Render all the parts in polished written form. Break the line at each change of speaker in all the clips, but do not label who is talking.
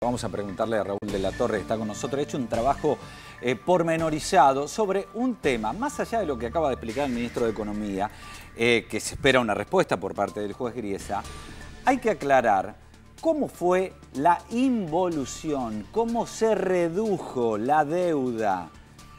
Vamos a preguntarle a Raúl de la Torre, que está con nosotros. Ha hecho un trabajo pormenorizado sobre un tema, más allá de lo que acaba de explicar el ministro de Economía, que se espera una respuesta por parte del juez Griesa. Hay que aclarar cómo fue la involución, cómo se redujo la deuda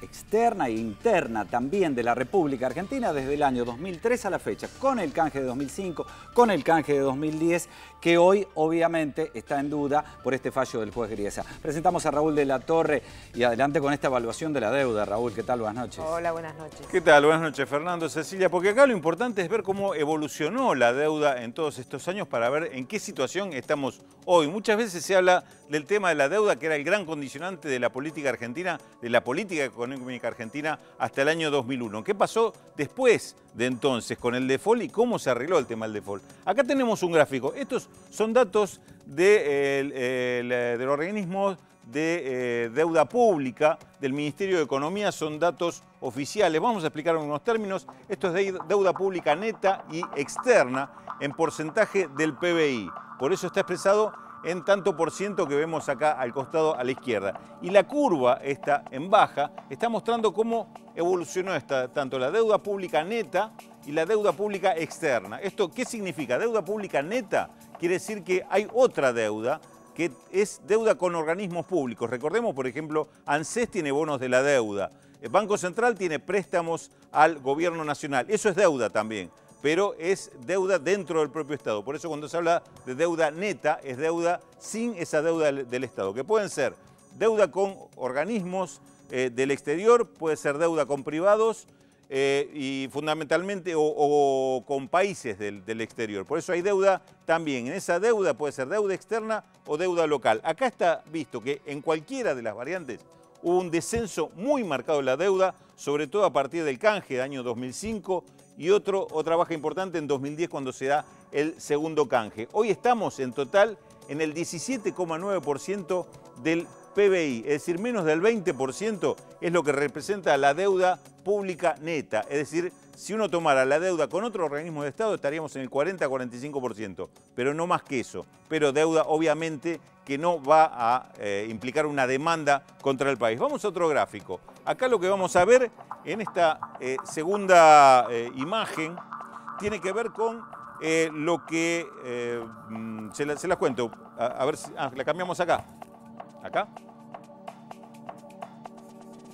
externa e interna también de la República Argentina desde el año 2003 a la fecha, con el canje de 2005, con el canje de 2010, que hoy obviamente está en duda por este fallo del juez Griesa. Presentamos a Raúl de la Torre y adelante con esta evaluación de la deuda. Raúl, ¿qué tal? Buenas noches.
Hola, buenas noches.
¿Qué tal? Buenas noches, Fernando, Cecilia, porque acá lo importante es ver cómo evolucionó la deuda en todos estos años para ver en qué situación estamos hoy. Muchas veces se habla del tema de la deuda, que era el gran condicionante de la política argentina, de la política económica argentina hasta el año 2001. ¿Qué pasó después de entonces con el default y cómo se arregló el tema del default? Acá tenemos un gráfico. Estos son datos del organismo de deuda pública del Ministerio de Economía, son datos oficiales. Vamos a explicar en unos términos. Esto es de deuda pública neta y externa en porcentaje del PBI. Por eso está expresado en tanto por ciento que vemos acá al costado a la izquierda. Y la curva, esta en baja, está mostrando cómo evolucionó tanto la deuda pública neta y la deuda pública externa. ¿Esto qué significa? Deuda pública neta quiere decir que hay otra deuda que es deuda con organismos públicos. Recordemos, por ejemplo, ANSES tiene bonos de la deuda. El Banco Central tiene préstamos al gobierno nacional. Eso es deuda también, pero es deuda dentro del propio Estado. Por eso cuando se habla de deuda neta, es deuda sin esa deuda del Estado, que pueden ser deuda con organismos del exterior, puede ser deuda con privados y fundamentalmente o con países del exterior. Por eso hay deuda también. En esa deuda puede ser deuda externa o deuda local. Acá está visto que en cualquiera de las variantes hubo un descenso muy marcado de la deuda, sobre todo a partir del canje de año 2005 y otra baja importante en 2010 cuando se da el segundo canje. Hoy estamos en total en el 17,9% del PBI, es decir, menos del 20% es lo que representa la deuda pública neta. Es decir, si uno tomara la deuda con otro organismo de Estado estaríamos en el 40-45%, pero no más que eso. Pero deuda obviamente que no va a implicar una demanda contra el país. Vamos a otro gráfico. Acá lo que vamos a ver en esta segunda imagen tiene que ver con lo que... se las cuento. A ver si... la cambiamos acá. ¿Acá?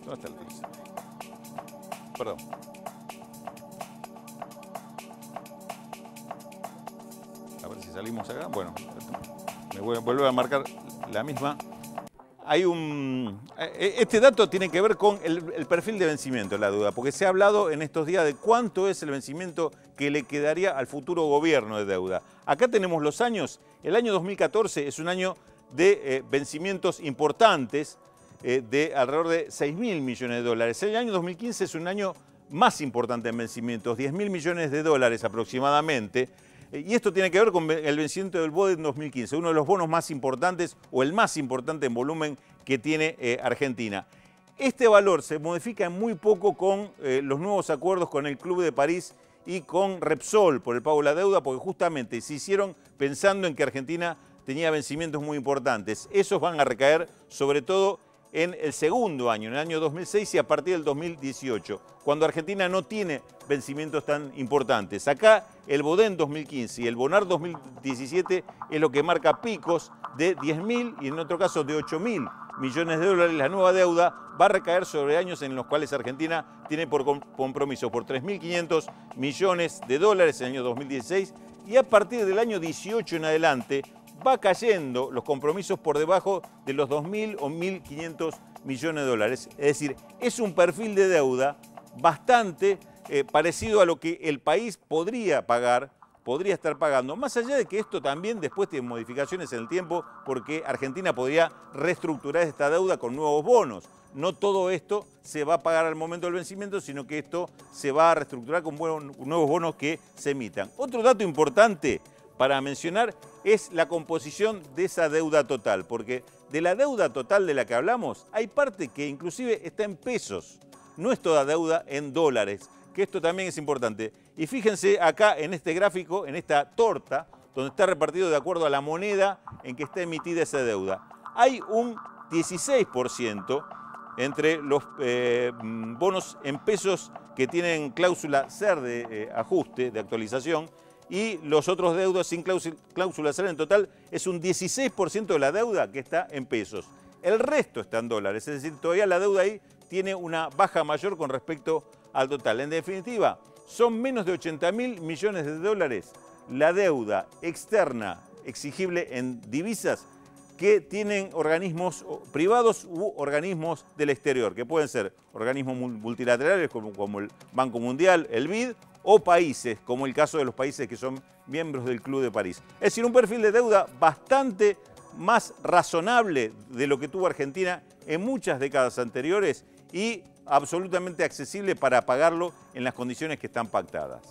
¿Dónde está el gris? Perdón. A ver si salimos acá. Bueno, me voy a volver a marcar la misma. Hay este dato tiene que ver con el perfil de vencimiento de la deuda, porque se ha hablado en estos días de cuánto es el vencimiento que le quedaría al futuro gobierno de deuda. Acá tenemos los años. El año 2014 es un año de vencimientos importantes de alrededor de 6.000 millones de dólares. El año 2015 es un año más importante en vencimientos, 10.000 millones de dólares aproximadamente. Y esto tiene que ver con el vencimiento del BODE en 2015, uno de los bonos más importantes o el más importante en volumen que tiene Argentina. Este valor se modifica en muy poco con los nuevos acuerdos con el Club de París y con Repsol por el pago de la deuda, porque justamente se hicieron pensando en que Argentina tenía vencimientos muy importantes. Esos van a recaer sobre todo en el segundo año, en el año 2006 y a partir del 2018, cuando Argentina no tiene vencimientos tan importantes. Acá el BODEN 2015 y el BONAR 2017 es lo que marca picos de 10.000 y en otro caso de 8.000 millones de dólares. La nueva deuda va a recaer sobre años en los cuales Argentina tiene por compromiso por 3.500 millones de dólares en el año 2016 y a partir del año 18 en adelante va cayendo los compromisos por debajo de los 2.000 o 1.500 millones de dólares. Es decir, es un perfil de deuda bastante parecido a lo que el país podría pagar, podría estar pagando. Más allá de que esto también después tiene modificaciones en el tiempo, porque Argentina podría reestructurar esta deuda con nuevos bonos. No todo esto se va a pagar al momento del vencimiento, sino que esto se va a reestructurar con nuevos bonos que se emitan. Otro dato importante para mencionar es la composición de esa deuda total, porque de la deuda total de la que hablamos hay parte que inclusive está en pesos, no es toda deuda en dólares, que esto también es importante. Y fíjense acá en este gráfico, en esta torta, donde está repartido de acuerdo a la moneda en que está emitida esa deuda. hay un 16% entre los bonos en pesos que tienen cláusula SER de ajuste, de actualización, y los otros deudas sin cláusula SER. En total es un 16% de la deuda que está en pesos. El resto está en dólares, es decir, todavía la deuda ahí tiene una baja mayor con respecto al total. En definitiva, son menos de 80.000 millones de dólares la deuda externa exigible en divisas que tienen organismos privados u organismos del exterior, que pueden ser organismos multilaterales como el Banco Mundial, el BID, o países, como el caso de los países que son miembros del Club de París. Es decir, un perfil de deuda bastante más razonable de lo que tuvo Argentina en muchas décadas anteriores y absolutamente accesible para pagarlo en las condiciones que están pactadas.